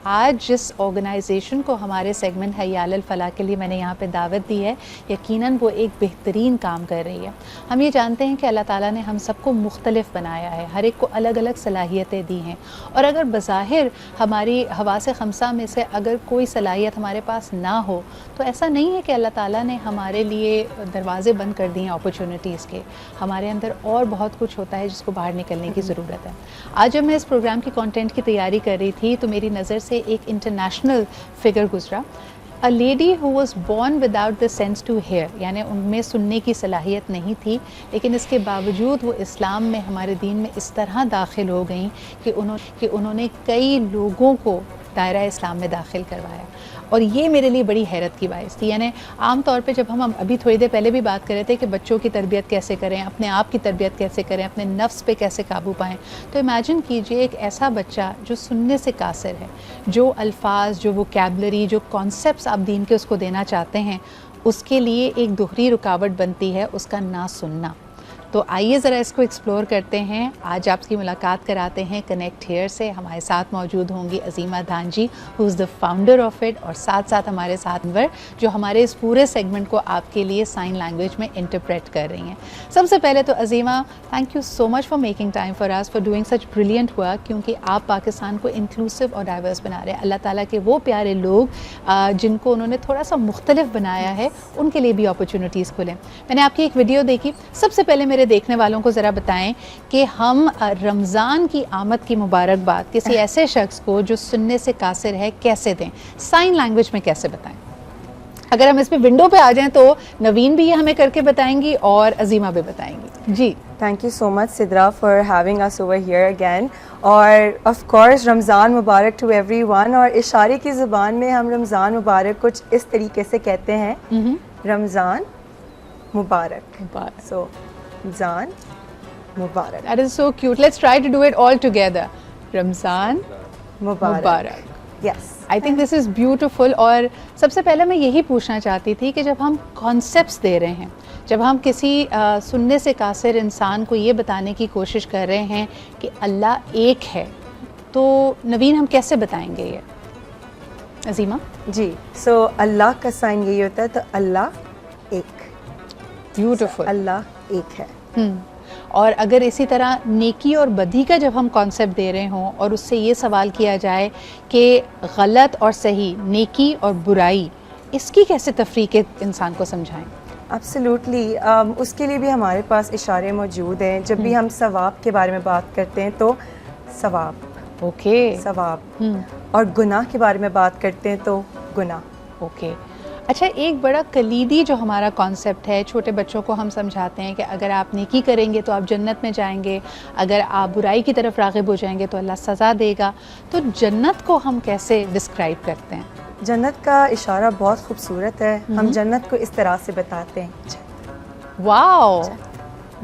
आज जिस ऑर्गेनाइजेशन को हमारे सेगमेंट हय्या अलल फलाह के लिए मैंने यहाँ पे दावत दी है, यकीनन वो एक बेहतरीन काम कर रही है। हम ये जानते हैं कि अल्लाह ताला ने हम सबको मुख्तलिफ बनाया है, हर एक को अलग अलग सलाहियतें दी हैं, और अगर बज़ाहिर हमारी हवासे खमसा में से अगर कोई सलाहियत हमारे पास ना हो तो ऐसा नहीं है कि अल्लाह ताला ने हमारे लिए दरवाज़े बंद कर दिए अपॉर्चुनिटीज़ के। हमारे अंदर और बहुत कुछ होता है जिसको बाहर निकलने की ज़रूरत है। आज जब मैं इस प्रोग्राम की कंटेंट की तैयारी कर रही थी तो मेरी नज़र से एक इंटरनेशनल फिगर गुजरा, a lady who was born without the sense to hear, यानी उनमें सुनने की सलाहियत नहीं थी, लेकिन इसके बावजूद वो इस्लाम में, हमारे दीन में इस तरह दाखिल हो गई कि उन्होंने कई लोगों को दायरा इस्लाम में दाखिल करवाया। और ये मेरे लिए बड़ी हैरत की बात थी। यानी आम तौर पे जब हम अभी थोड़ी देर पहले भी बात कर रहे थे कि बच्चों की तरबियत कैसे करें, अपने आप की तरबियत कैसे करें, अपने नफ्स पे कैसे काबू पाएँ, तो इमेजिन कीजिए एक ऐसा बच्चा जो सुनने से कासिर है, जो अल्फाज, जो वोकैबुलरी, जो कॉन्सेप्ट्स आप दीन के उसको देना चाहते हैं, उसके लिए एक दोहरी रुकावट बनती है उसका ना सुनना। तो आइए ज़रा इसको एक्सप्लोर करते हैं। आज आपकी मुलाकात कराते हैं कनेक्ट हेयर से। हमारे साथ मौजूद होंगी Azima Dhan ji, who is the founder of it, और साथ साथ हमारे साथ अनवर, जो हमारे इस पूरे सेगमेंट को आपके लिए साइन लैंग्वेज में इंटरप्रेट कर रही हैं। सबसे पहले तो Azima, thank you so much for making time for us, for doing such brilliant work, क्योंकि आप पाकिस्तान को इंक्लूसिव और डाइवर्स बना रहे हैं। अल्लाह ताला के वो प्यारे लोग जिनको उन्होंने थोड़ा सा मुख्तलिफ बनाया है, उनके लिए भी अपॉर्चुनिटीज़ खुलें। मैंने आपकी एक वीडियो देखी, सबसे पहले मेरे देखने वालों को ज़रा बताएं कि हम रमज़ान की आमद की मुबारकबाद किसी ऐसे शख्स को जो सुनने से कासिर है कैसे दें, साइन लैंग्वेज में कैसे बताएं। अगर हम इस पे विंडो पे आ जाएं तो नवीन भी ये हमें करके बताएंगी और अजीमा भी बताएंगी। जी, thank you so much Sidra for having us over here again. और ऑफ कोर्स रमज़ान मुबारक टू एवरीवन। और इशारे की ज़ुबान में हम रमज़ान मुबारक कुछ इस तरीके से कहते हैं, रमज़ान मुबारक। सो रमज़ान मुबारक। That is so cute. Let's try to do it all together. Ramzan Mubarak. Yes. I think this is beautiful. और सबसे पहले मैं यही पूछना चाहती थी कि जब हम कॉन्सेप्ट्स दे रहे हैं, जब हम किसी सुनने से कासिर इंसान को ये बताने की कोशिश कर रहे हैं कि अल्लाह एक है, तो नवीन हम कैसे बताएंगे ये? अजीमा जी, सो अल्लाह का साइन यही होता है, तो अल्लाह एक। ब्यूटीफुल। अल्लाह एक है। और अगर इसी तरह नेकी और बदी का जब हम कॉन्सेप्ट दे रहे हों और उससे ये सवाल किया जाए कि गलत और सही, नेकी और बुराई, इसकी कैसे तफरीक इंसान को समझाएं? एब्सोल्युटली, उसके लिए भी हमारे पास इशारे मौजूद हैं। जब भी हम सवाब के बारे में बात करते हैं तो सवाब, ओके, सवाब, और गुनाह के बारे में बात करते हैं तो गुनाह। ओके। अच्छा, एक बड़ा कलीदी जो हमारा कॉन्सेप्ट है, छोटे बच्चों को हम समझाते हैं कि अगर आप नेकी करेंगे तो आप जन्नत में जाएंगे, अगर आप बुराई की तरफ राग़िब हो जाएंगे तो अल्लाह सज़ा देगा। तो जन्नत को हम कैसे डिस्क्राइब करते हैं? जन्नत का इशारा बहुत खूबसूरत है। हम जन्नत को इस तरह से बताते हैं, वाओ,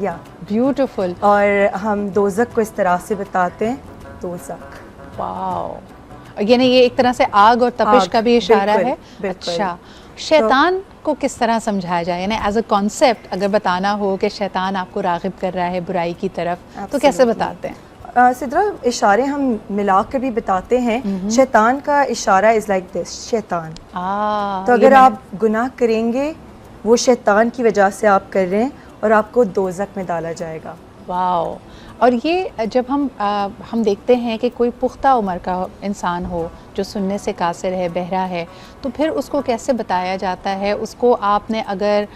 या ब्यूटीफुल। और हम दोज़ख को इस तरह से बताते हैं, दोज़ख। वाओ, यानी ये एक तरह से आग और तपिश का भी इशारा है। अच्छा, शैतान को किस तरह समझाया जाए, यानी एज अ कॉन्सेप्ट अगर बताना हो कि शैतान आपको राग़िब कर रहा है बुराई की तरफ, तो कैसे बताते हैं? सिद्रा, इशारे हम मिला कर भी बताते हैं। शैतान का इशारा इज़ लाइक दिस, शैतान। तो अगर आप गुनाह करेंगे, वो शैतान की वजह से आप कर रहे हैं और आपको दोज़ख में डाला जाएगा। वाओ। और ये जब हम देखते हैं कि कोई पुख्ता उम्र का इंसान हो जो सुनने से कासिर है, बहरा है, तो फिर उसको कैसे बताया जाता है? उसको आपने अगर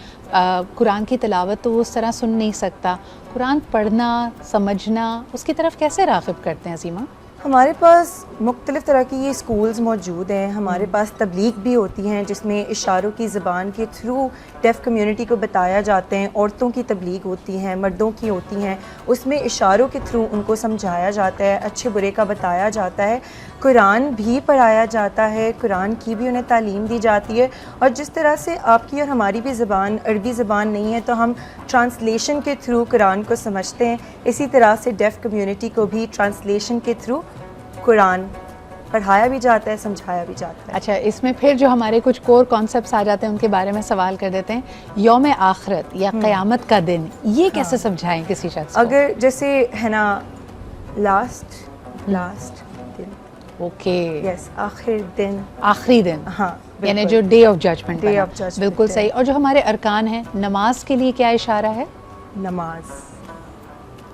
कुरान की तिलावत तो वो उस तरह सुन नहीं सकता, कुरान पढ़ना, समझना, उसकी तरफ कैसे राग़िब करते हैं अजीमा? हमारे पास मुख्तलिफ़ तरह की ये स्कूल्स मौजूद हैं। हमारे पास तबलीग भी होती हैं जिसमें इशारों की ज़बान के थ्रू डेफ़ कम्युनिटी को बताया जाते हैं। औरतों की तबलीग होती हैं, मर्दों की होती हैं, उसमें इशारों के थ्रू उनको समझाया जाता है, अच्छे बुरे का बताया जाता है। कुरान भी पढ़ाया जाता है, कुरान की भी उन्हें तालीम दी जाती है। और जिस तरह से आपकी और हमारी भी ज़बान अरबी ज़बान नहीं है तो हम ट्रांसलेशन के थ्रू कुरान को समझते हैं, इसी तरह से डेफ़ कम्युनिटी को भी ट्रांसलेशन के थ्रू कुरान पढ़ाया भी जाता है, समझाया भी जाता है। अच्छा, इसमें फिर जो हमारे कुछ कोर कॉन्सेप्ट्स आ जाते हैं उनके बारे में सवाल कर देते हैं। यौम आखिरत या क़यामत का दिन, ये कैसे समझाएं किसी शख्स को? अगर जैसे है ना, लास्ट दिन, ओके, यस, आखिर दिन, आखिरी दिन, हाँ, यानी जो day of judgment, day of judgment, बिल्कुल सही। और जो हमारे अरकान हैं, नमाज के लिए क्या इशारा है?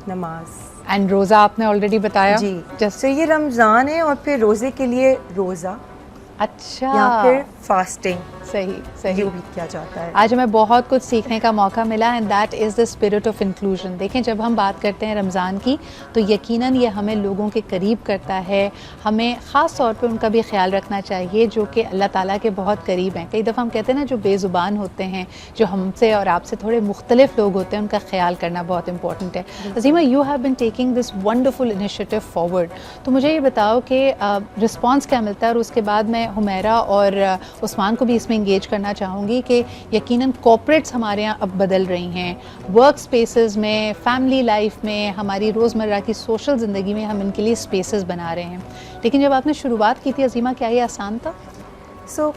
नमाज एंड रोज़ा आपने ऑलरेडी बताया जी। जस्ट, तो ये रमज़ान है और फिर रोज़े के लिए रोज़ा अच्छा, या फिर फास्टिंग सही सही। भी किया जाता है। आज हमें बहुत कुछ सीखने का मौका मिला and that is the spirit of inclusion. देखें, जब हम बात करते हैं रमज़ान की तो यकीनन ये हमें लोगों के करीब करता है। हमें ख़ास तौर पे उनका भी ख्याल रखना चाहिए जो कि अल्लाह ताला के बहुत करीब हैं। कई दफ़ा हम कहते हैं ना, जो बेज़ुबान होते हैं, जो हमसे और आपसे थोड़े मुख्तलिफ लोग होते हैं, उनका ख्याल करना बहुत इंपॉर्टेंट है। Azima, you have been taking this wonderful initiative forward. तो मुझे ये बताओ कि रिस्पॉन्स क्या मिलता है, और उसके बाद मैं हुमैरा और उस्मान को भी इसमें इंगेज करना चाहूँगी कि यकीनन कॉर्पोरेट्स हमारे यहाँ अब बदल रही हैं, वर्क स्पेसेस में, फैमिली लाइफ में, हमारी रोज़मर्रा की सोशल ज़िंदगी में हम इनके लिए स्पेसेस बना रहे हैं। लेकिन जब आपने शुरुआत की थी अज़ीमा, क्या ये आसान था?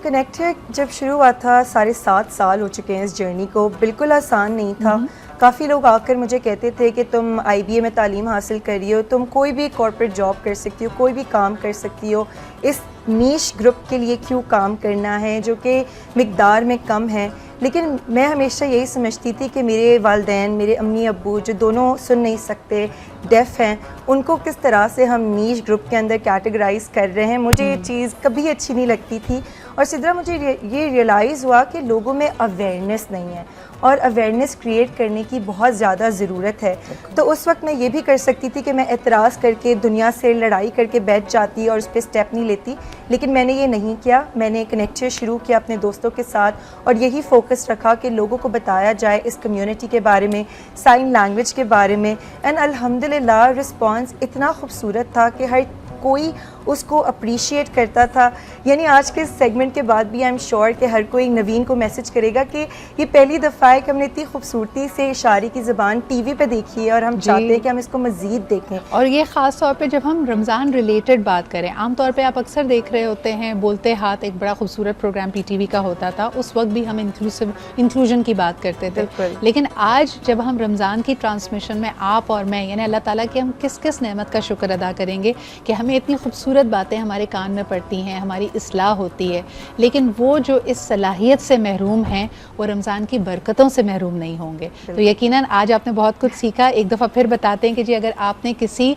कनेक्टेड जब शुरू हुआ था, 7.5 साल हो चुके हैं इस जर्नी को, बिल्कुल आसान नहीं था। काफ़ी लोग आकर मुझे कहते थे कि तुम IBA में तालीम हासिल कर रही हो, तुम कोई भी कॉर्पोरेट जॉब कर सकती हो, कोई भी काम कर सकती हो, इस नीश ग्रुप के लिए क्यों काम करना है जो कि मिकदार में कम है। लेकिन मैं हमेशा यही समझती थी कि मेरे वालिदैन, मेरे अम्मी अब्बू जो दोनों सुन नहीं सकते, डेफ़ हैं, उनको किस तरह से हम नीश ग्रुप के अंदर कैटेगराइज़ कर रहे हैं, मुझे ये चीज़ कभी अच्छी नहीं लगती थी। और सिद्रा, मुझे ये रियलाइज़ हुआ कि लोगों में अवेयरनेस नहीं है और अवेयरनेस क्रिएट करने की बहुत ज़्यादा ज़रूरत है। तो उस वक्त मैं ये भी कर सकती थी कि मैं एतराज़ करके दुनिया से लड़ाई करके बैठ जाती और उस पर स्टेप नहीं लेती, लेकिन मैंने ये नहीं किया। मैंने कनेक्शन शुरू किया अपने दोस्तों के साथ और यही फोकस रखा कि लोगों को बताया जाए इस कम्युनिटी के बारे में, साइन लैंग्वेज के बारे में। एंड अल्हम्दुलिल्लाह रिस्पॉन्स इतना खूबसूरत था कि हर कोई उसको अप्रिशिएट करता था। यानी आज के सेगमेंट के बाद भी आई एम श्योर कि हर कोई नवीन को मैसेज करेगा कि ये पहली दफ़ा है कि हमने इतनी खूबसूरती से इशारे की ज़बान TV पे देखी है और हम चाहते हैं कि हम इसको मज़ीद देखें। और ये ख़ास तौर पे जब हम रमज़ान रिलेटेड बात करें, आम तौर पे आप अक्सर देख रहे होते हैं बोलते हाथ एक बड़ा खूबसूरत प्रोग्राम PTV का होता था, उस वक्त भी हम इंक्लूजन की बात करते थे। लेकिन आज जब हम रमज़ान की ट्रांसमिशन में आप और मैं, यानी अल्लाह ताला की, हम किस किस नेमत का शुक्र अदा करेंगे कि हमें इतनी खूबसूरत बातें हमारे कान में पड़ती हैं, हमारी इस्लाह होती है। लेकिन वो जो इस सलाहियत से महरूम हैं, वो रमज़ान की बरकतों से महरूम नहीं होंगे। तो यकीनन आज आपने बहुत कुछ सीखा। एक दफ़ा फिर बताते हैं कि जी, अगर आपने किसी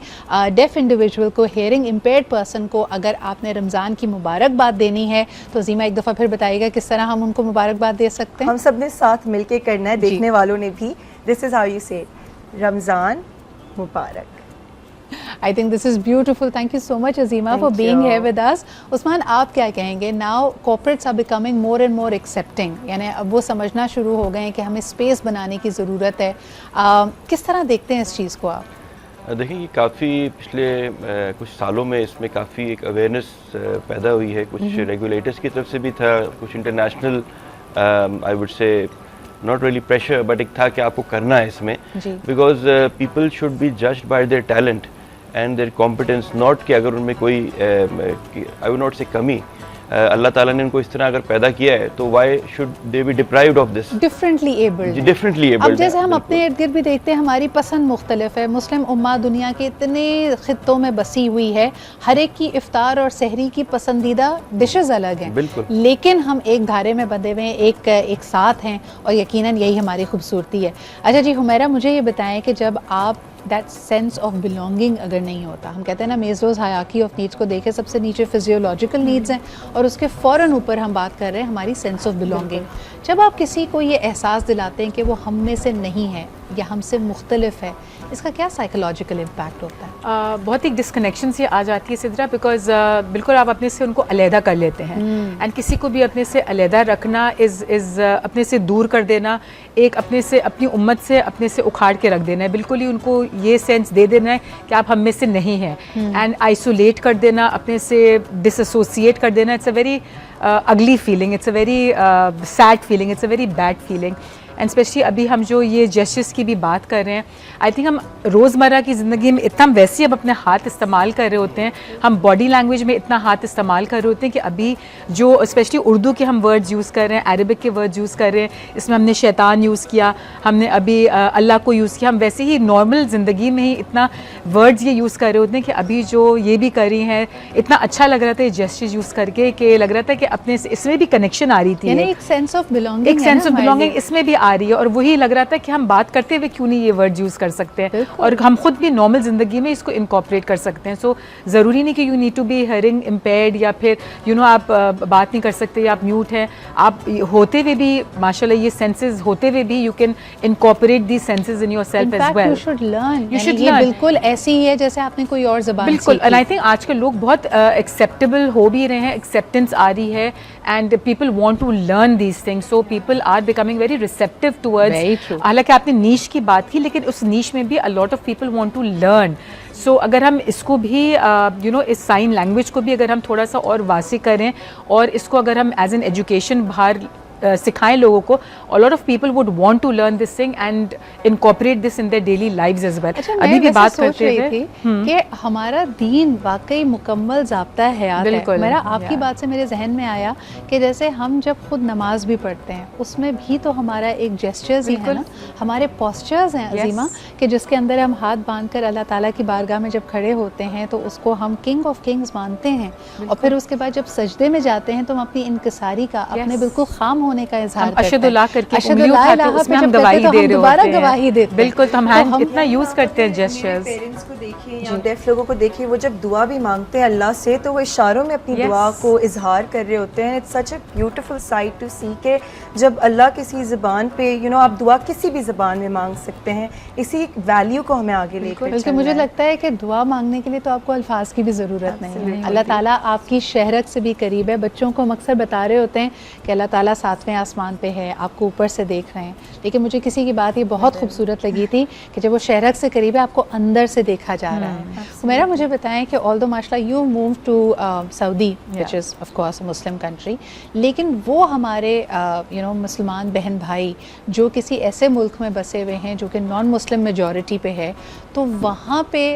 डेफ इंडिविजुअल को, हेयरिंग इम्पेयर्ड पर्सन को, अगर आपने रमज़ान की मुबारकबाद देनी है तो अज़ीमा एक दफ़ा फिर बताइएगा किस तरह हम उनको मुबारकबाद दे सकते हैं। हम सब ने साथ मिल के करना है, देखने वालों ने भी। दिस इज़ हाउ यू से रमज़ान मुबारक। I think this is beautiful. Thank you so much, Azima, for being here with us. Usman, आप क्या कहेंगे? Now corporates are becoming more and more accepting. यानी अब वो समझना शुरू हो गए हैं कि हमें स्पेस बनाने की ज़रूरत है। किस तरह देखते हैं इस चीज़ को आप? देखिए, ये काफ़ी पिछले कुछ सालों में इसमें काफ़ी एक अवेयरनेस पैदा हुई है। कुछ रेगुलेटर्स की तरफ से भी था, कुछ international I would say not really pressure, but एक था कि आपको करना है इसमें, because people should be judged by their talent and their competence, not कि अगर उनमें कोई आई वुड नॉट से कमी, अल्लाह ताला ने उनको इस तरह अगर पैदा किया है तो why should they B deprived of this? Differently abled. अब जैसे हम अपने इर्द गिर्द भी देखते हैं, हमारी पसंद मुख्तलिफ है। मुस्लिम उम्मा दुनिया के इतने खित्तों में बसी हुई है, हर एक की इफ्तार और सहरी की पसंदीदा डिशेस अलग हैं, बिल्कुल, लेकिन हम एक धारे में बंधे हुए हैं, एक साथ हैं, और यकीनन यही हमारी खूबसूरती है। अच्छा जी हुमैरा, मुझे ये बताएं कि जब आप दैट सेंस ऑफ बिलोंगिंग अगर नहीं होता, हम कहते हैं ना मेज़लोज़ हायरार्की ऑफ नीड्स को देखें, सबसे नीचे फिजियोलॉजिकल नीड्स हैं और उसके फ़ौरन ऊपर हम बात कर रहे हैं हमारी सेंस ऑफ बिलोंगिंग। जब आप किसी को ये एहसास दिलाते हैं कि वो हम में से नहीं है या हमसे मुख्तलिफ है, इसका क्या साइकोलॉजिकल इम्पैक्ट होता है? बहुत ही डिस्कनेक्शन सी आ जाती है सिद्रा, बिकॉज बिल्कुल आप अपने से उनको अलहदा कर लेते हैं। एंड किसी को भी अपने से अलहदा रखना इज़ अपने से दूर कर देना, एक अपने से, अपनी उम्मत से अपने से उखाड़ के रख देना है। बिल्कुल ही उनको ये सेंस दे देना है कि आप हम में से नहीं हैं, एंड आइसोलेट कर देना, अपने से डिसएसोसिएट कर देना। It's a very ugly feeling, it's a very sad feeling, it's a very bad feeling. And specially अभी हम जो ये जेस्चर्स की भी बात कर रहे हैं, आई थिंक हम रोज़मर्रा की ज़िंदगी में इतना वैसे ही अब अपने हाथ इस्तेमाल कर रहे होते हैं, हम बॉडी लैंग्वेज में इतना हाथ इस्तेमाल कर रहे होते हैं कि अभी जो स्पेशली उर्दू के हम वर्ड्स यूज़ कर रहे हैं, अरबिक के वर्ड्स यूज़ कर रहे हैं, इसमें हमने शैतान यूज़ किया, हमने अभी अल्लाह को यूज़ किया, हम वैसे ही नॉर्मल ज़िंदगी में ही इतना वर्ड्स ये यूज़ कर रहे होते हैं कि अभी जो ये भी कर रही हैं, इतना अच्छा लग रहा था ये जेस्चर्स यूज़ करके कि लग रहा था कि अपने इसमें भी कनेक्शन आ रही थी, यानी एक सेंस ऑफ बिलोंगिंग, एक सेंस ऑफ बिलोंगिंग इसमें भी आ रही है। और वही लग रहा था कि हम बात करते हुए क्यों नहीं ये वर्ड यूज़ कर सकते हैं, और हम खुद भी नॉर्मल ज़िंदगी में इसको इनकॉर्पोरेट कर सकते हैं। सो ज़रूरी नहीं कि you need to be hearing impaired या फिर आप बात नहीं कर सकते या आप म्यूट हैं, आप होते हुए भी माशाल्लाह ये सेंसेस होते हुए भी you can incorporate the senses in yourself as well. You should learn, you should ये लर्न, बिल्कुल ऐसी ही है जैसे आपने कोई और ज़बान बिल्कुल। एंड आई थिंक आजकल लोग बहुत एक्सेप्टेबल हो भी रहे हैं, एक्सेप्टेंस आ रही है, and people want to learn these things, so people are becoming very receptive towards. हालांकि आपने नीश की बात की, लेकिन उस नीश में भी a lot of people want to learn. So अगर हम इसको भी इस साइन लैंग्वेज को भी अगर हम थोड़ा सा और वासी करें और इसको अगर हम एज एन एजुकेशन बाहर सिखाएं लोगों को, a lot of people would want to learn this thing and incorporate this in their daily lives as well। अच्छा, अभी भी बात सोच करते रही थे थी कि हमारा दीन वाकई मुकम्मल ज़ाब्ता हयात है। मेरा आपकी बात से मेरे जहन में आया कि जैसे हम जब खुद नमाज भी पढ़ते हैं उसमें भी तो हमारा एक जेस्चर्स ही है ना, हमारे पोस्चर्स हैं अजीमा, कि जिसके अंदर हम हाथ बांध कर अल्लाह ताला की बारगाह में जब खड़े होते हैं तो उसको हम किंग ऑफ किंग्स मानते हैं, और फिर उसके बाद जब सजदे में जाते हैं तो हम अपनी इनकिसारी का, अपने बिल्कुल खाम होने का इज़हार करते हैं। अशहदुल्लाह करके उंगली उठाते हैं, उसमें हम गवाही दे रहे होते हैं। बिल्कुल, तो हम हैंड इतना यूज करते हैं जेस्चर्स। पेरेंट्स को देखिए या डेफ लोगों को देखिए, वो जब दुआ भी मांगते हैं अल्लाह से तो वो इशारों में अपनी दुआ को इजहार कर रहे होते हैं। It's such a beautiful sight to see के जब अल्लाह किसी ज़बान पे आप दुआ किसी भी ज़बान में मांग सकते हैं। इसी वैल्यू को हमें आगे लेकर बल्कि मुझे लगता है कि दुआ मांगने के लिए तो आपको अल्फाज की भी ज़रूरत नहीं है। अल्लाह ताला आपकी शहरत से भी करीब है। बच्चों को हम अक्सर बता रहे होते हैं कि अल्लाह ताला 7वें आसमान पे है, आपको ऊपर से देख रहे हैं, लेकिन मुझे किसी की बात ये बहुत खूबसूरत लगी थी कि जब वो शहरत से करीब है आपको अंदर से देखा जा रहा है। मेरा मुझे बताएं कि ऑल्दो माशाल्लाह you move to Saudi which is of course a Muslim country, लेकिन वो हमारे मुसलमान बहन भाई जो किसी ऐसे मुल्क में बसे हुए हैं जो कि नॉन मुस्लिम मेजॉरिटी पे है, तो वहाँ पे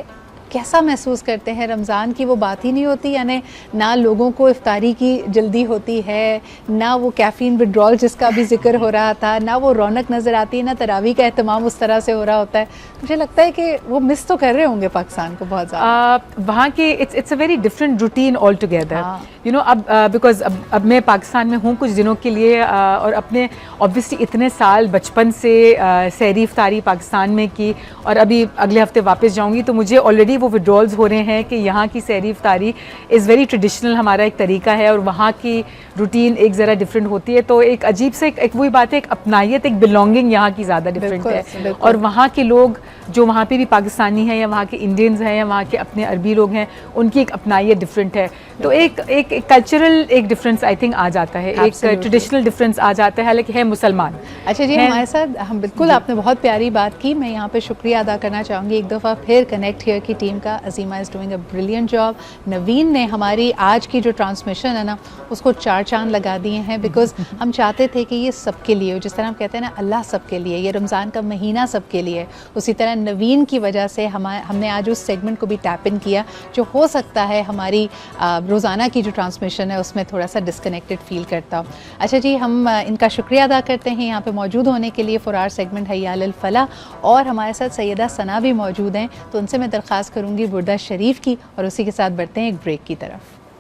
कैसा महसूस करते हैं? रमज़ान की वो बात ही नहीं होती, यानी ना लोगों को इफ्तारी की जल्दी होती है, ना वो कैफ़ीन विड्रॉल जिसका भी जिक्र हो रहा था, ना वो रौनक नज़र आती है, ना तरावी का एहतमाम उस तरह से हो रहा होता है। मुझे लगता है कि वो मिस तो कर रहे होंगे पाकिस्तान को बहुत ज़्यादा। वहाँ के it's a very different routine all together, अब बिकॉज अब मैं पाकिस्तान में हूँ कुछ दिनों के लिए, और अपने ऑब्वियसली इतने साल बचपन से सहरी इफ्तारी पाकिस्तान में की, और अभी अगले हफ्ते वापस जाऊँगी तो मुझे ऑलरेडी वो विड्रॉल्स हो रहे हैं कि यहाँ की सहरी इफ्तारी इज़ वेरी ट्रेडिशनल, हमारा एक तरीका है, और वहाँ की रूटीन एक ज़रा डिफरेंट होती है। तो एक अजीब से एक वही बात है, एक अपनायत, एक बिलोंगिंग यहाँ की ज़्यादा डिफरेंट है। और वहाँ के लोग जो वहाँ पे भी पाकिस्तानी हैं या वहाँ के इंडियंस हैं या वहाँ के अपने अरबी लोग हैं, उनकी एक अपनायत डिफरेंट है। तो एक कल्चरल एक डिफरेंस आई थिंक आ जाता है, एक ट्रेडिशनल डिफरेंस आ जाता है, हालांकि है मुसलमान। अच्छा जी, हमारे साथ हम बिल्कुल, आपने बहुत प्यारी बात की। मैं यहाँ पे शुक्रिया अदा करना चाहूँगी एक दफ़ा फिर कनेक्ट हियर की टीम का। Azima is doing a brilliant job. Naveen ने हमारी आज की जो ट्रांसमिशन है ना उसको 4 चांद लगा दिए हैं, बिकॉज हम चाहते थे कि ये सबके लिए, जिस तरह हम कहते हैं ना अल्लाह सबके लिए, ये रमज़ान का महीना सबके लिए, उसी तरह नवीन की वजह से हमने आज उस सेगमेंट को भी टैप इन किया जो हो सकता है हमारी रोज़ाना की जो ट्रांसमिशन है उसमें थोड़ा सा डिस्कनेक्टेड फील करता हूँ। अच्छा जी, हम इनका शुक्रिया अदा करते हैं यहाँ पे मौजूद होने के लिए फॉर आवर सेगमेंट हय्या अल फलाह, और हमारे साथ सैयदा सना भी मौजूद हैं, तो उनसे मैं दरख्वास्त करूँगी बुर्दा शरीफ की, और उसी के साथ बढ़ते हैं एक ब्रेक की तरफ।